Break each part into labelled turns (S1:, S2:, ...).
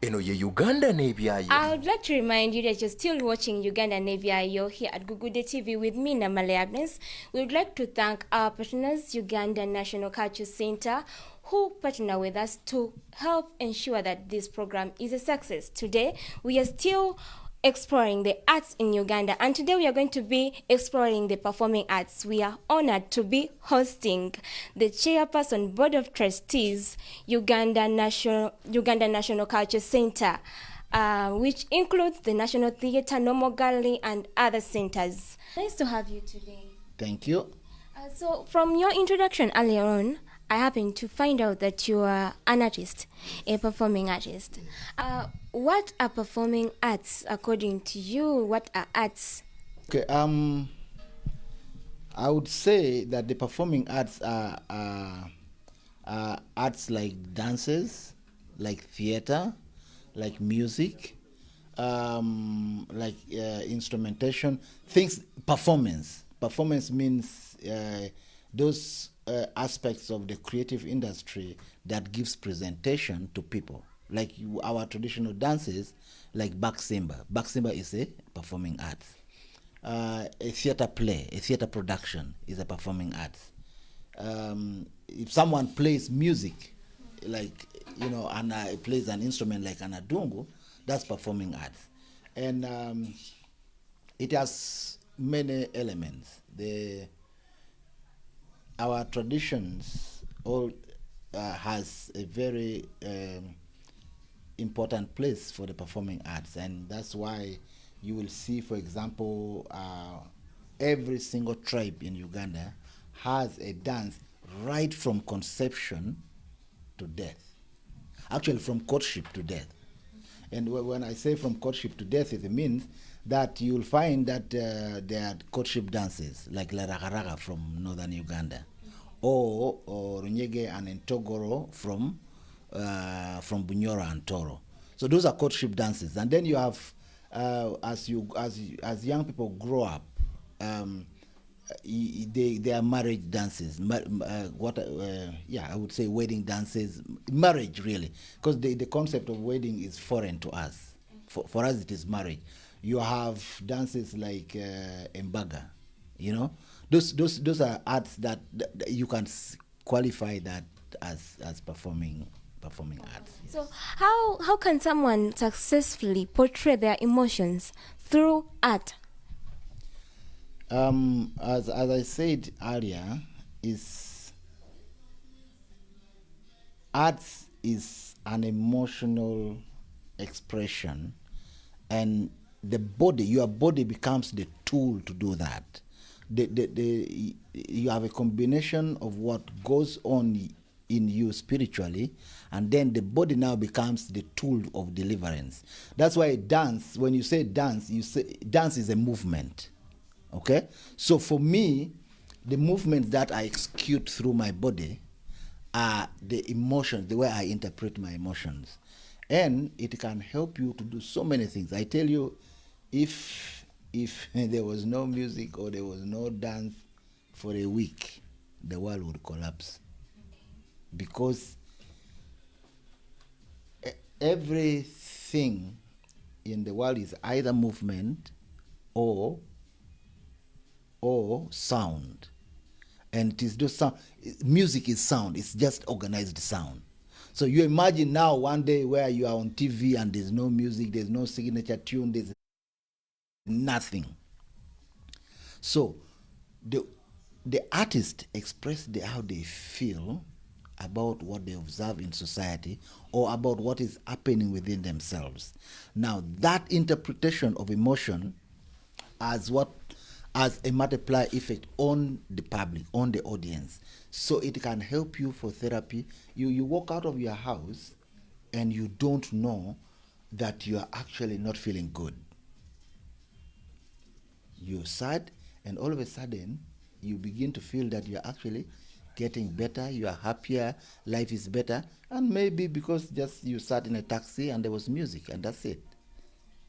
S1: eno ye Uganda n'ebyayo.
S2: I would like to remind you that you're still watching Uganda Nebyayo here at Gugude TV with me, Namale Agnes. We would like to thank our partners, Uganda National Culture Center, who partner with us to help ensure that this program is a success. Today, we are still exploring the arts in Uganda, and today we are going to be exploring the performing arts. We are honored to be hosting the chairperson board of trustees, Uganda National Culture Center, which includes the National Theatre, Normal Gallery, and other centers. Nice to have you today.
S3: Thank you.
S2: So from your introduction earlier on, I happened to find out that you are an artist, a performing artist. What are performing arts according to you? What are arts?
S3: Okay. I would say that the performing arts are arts like dances, like theater, like music, like instrumentation, things. Performance. Performance means those aspects of the creative industry that gives presentation to people. Like our traditional dances, like Baksimba. Baksimba is a performing art. A theater play, a theater production is a performing art. If someone plays music, like, and plays an instrument like an adungu, that's performing arts. And it has many elements. Our traditions all has a very important place for the performing arts, and that's why you will see, for example, every single tribe in Uganda has a dance right from conception to death. Actually, from courtship to death. And when I say from courtship to death, it means that you'll find that there are courtship dances like La Ragaraga from northern Uganda, or Runyege and Ntogoro from Bunyora and Toro. So those are courtship dances. And then you have, as young people grow up, they are marriage dances. I would say wedding dances, marriage really, because the concept of wedding is foreign to us. For us, it is marriage. You have dances like Embaga, those are arts that you can qualify that as performing arts. Yes.
S2: So how can someone successfully portray their emotions through art?
S3: As I said earlier, arts is an emotional expression, and your body becomes the tool to do that. You have a combination of what goes on in you spiritually, and then the body now becomes the tool of deliverance. That's why dance, when you say dance, dance is a movement. Okay? So for me, the movements that I execute through my body are the emotions, the way I interpret my emotions. And it can help you to do so many things. I tell you, if there was no music or there was no dance for a week, the world would collapse. Because everything in the world is either movement or sound. And it is just sound. Music is sound. It's just organized sound. So you imagine now one day where you are on TV and there's no music, there's no signature tune, there's nothing. So the artist express how they feel about what they observe in society or about what is happening within themselves. Now that interpretation of emotion as a multiplier effect on the public, on the audience. So it can help you for therapy. You walk out of your house and you don't know that you are actually not feeling good. You're sad, and all of a sudden you begin to feel that you're actually getting better, you are happier, life is better, and maybe because just you sat in a taxi and there was music and that's it.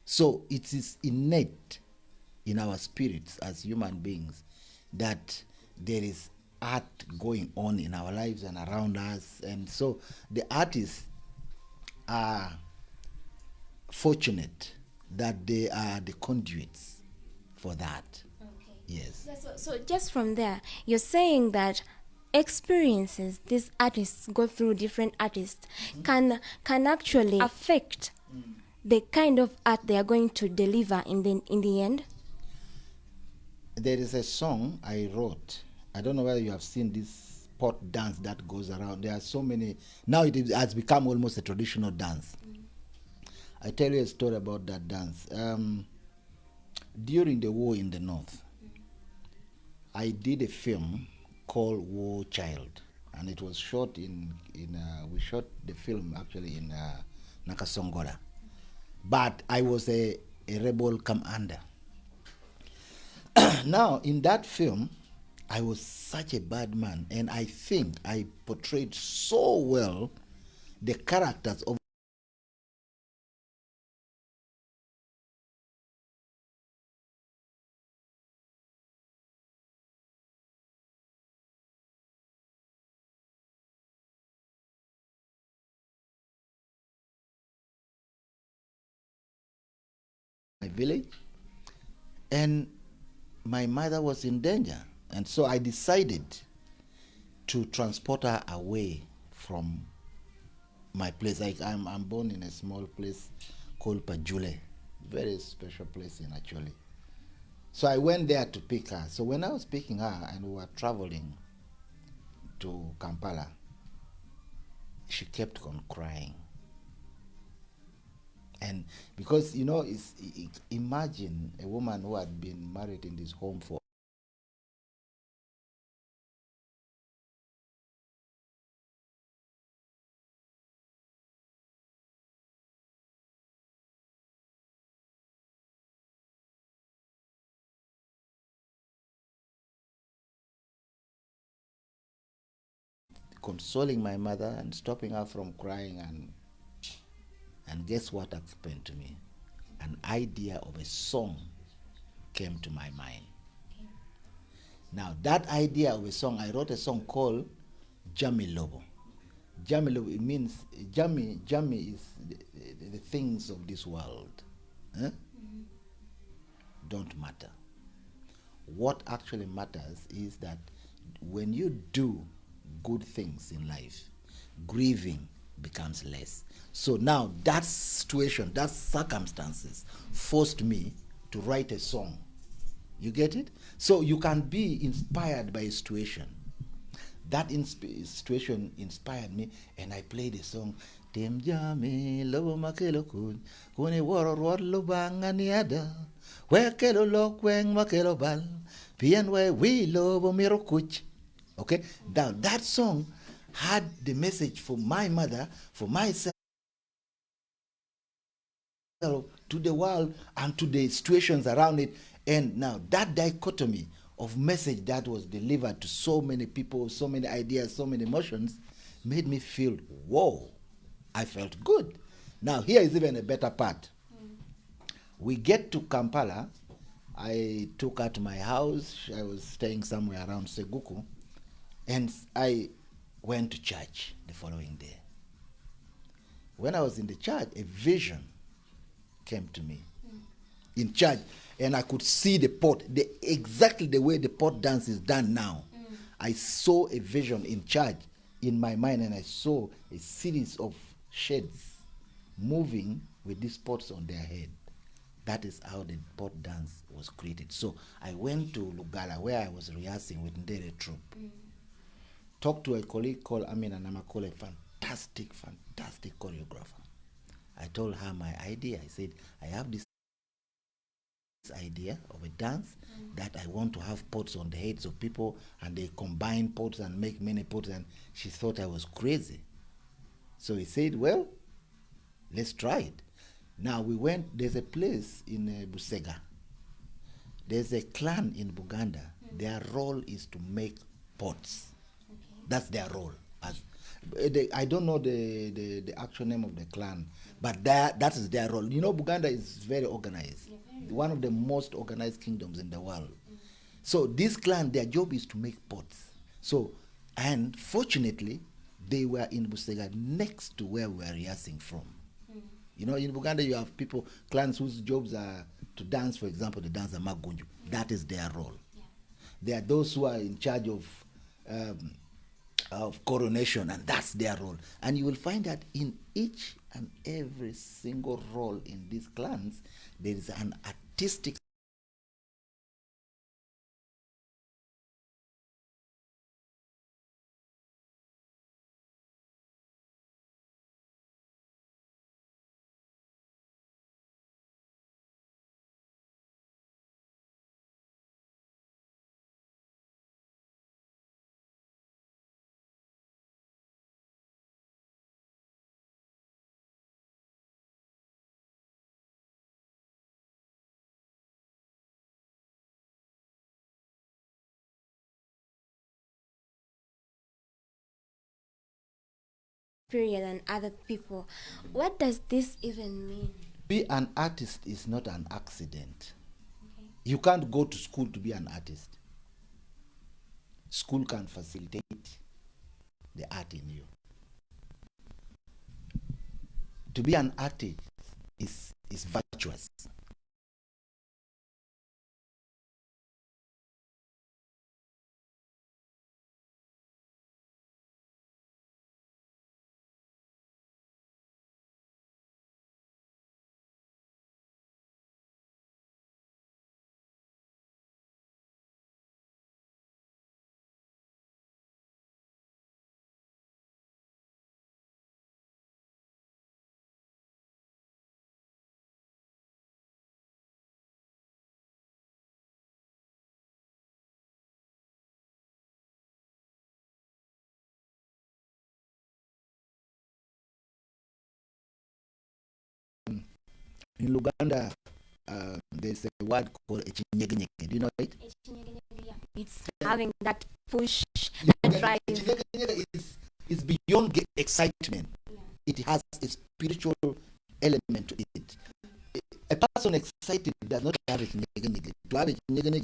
S3: So it is innate in our spirits as human beings that there is art going on in our lives and around us. And so the artists are fortunate that they are the conduits for that.
S2: Okay.
S3: Yes.
S2: Yeah, so just from there, you're saying that experiences these artists go through, different artists, can actually affect the kind of art they are going to deliver in the end.
S3: There is a song I wrote. I don't know whether you have seen this pot dance that goes around. There are so many. Now it has become almost a traditional dance. I tell you a story about that dance. During the war in the north, I did a film called War Child, and it was shot we shot the film actually in Nakasongola. But I was a rebel commander. Now, in that film, I was such a bad man, and I think I portrayed so well the characters of my village, and my mother was in danger, and so I decided to transport her away from my place. I'm born in a small place called Pajule, very special place in Acholi. So I went there to pick her. So when I was picking her and we were traveling to Kampala, she kept on crying. And because, imagine a woman who had been married in this home for consoling my mother and stopping her from crying, and guess what happened to me? An idea of a song came to my mind. Now that idea of a song, I wrote a song called Jamila. Jamila, it means Jami is the things of this world. Huh? Don't matter. What actually matters is that when you do good things in life, grieving becomes less. So now that situation, that circumstances forced me to write a song. You get it? So you can be inspired by a situation. That situation inspired me, and I played a song. Tem jame lobo makelo kun kune woro rod lo banganiada wekelo lo kweng makelo bal pian we lobo miro kuch. Okay, now that song had the message for my mother, for myself, to the world, and to the situations around it. And now that dichotomy of message that was delivered to so many people, so many ideas, so many emotions, made me feel, whoa, I felt good. Now here is even a better part. We get to Kampala. I took her to my house. I was staying somewhere around Seguku, and I went to church the following day. When I was in the church, a vision came to me in church, and I could see the pot, exactly the way the pot dance is done now. I saw a vision in church in my mind, and I saw a series of shades moving with these pots on their head. That is how the pot dance was created. So I went to Lugala, where I was rehearsing with Ndere Troupe. Talked to a colleague called Amina Namakole, a fantastic choreographer. I told her my idea. I said, I have this idea of a dance that I want to have pots on the heads of people, and they combine pots and make many pots, and she thought I was crazy. So he said, well, let's try it. Now we went, there's a place in Busega. There's a clan in Buganda. Their role is to make pots. That's their role. I don't know the actual name of the clan, but that is their role. You know, Buganda is very organized. One of the most organized kingdoms in the world. So this clan, their job is to make pots. So, and fortunately, they were in Busega, next to where we were rehearsing from. You know, in Uganda you have people, clans whose jobs are to dance, for example, the dance Magunju. That is their role. Yeah. There are those who are in charge of coronation, and that's their role. And you will find that in each and every single role in these clans, there is an artistic
S2: period and other people. What does this even mean?
S3: be an artist is not an accident. Okay. You can't go to school to be an artist. School can facilitate the art in you. To be an artist is virtuous. In Uganda, there's a word called echinyege. Do you know it?
S2: It's having that push, that drive.
S3: Is beyond excitement. Yeah. It has a spiritual element to it. A person excited does not have echinyege. To have echinyege,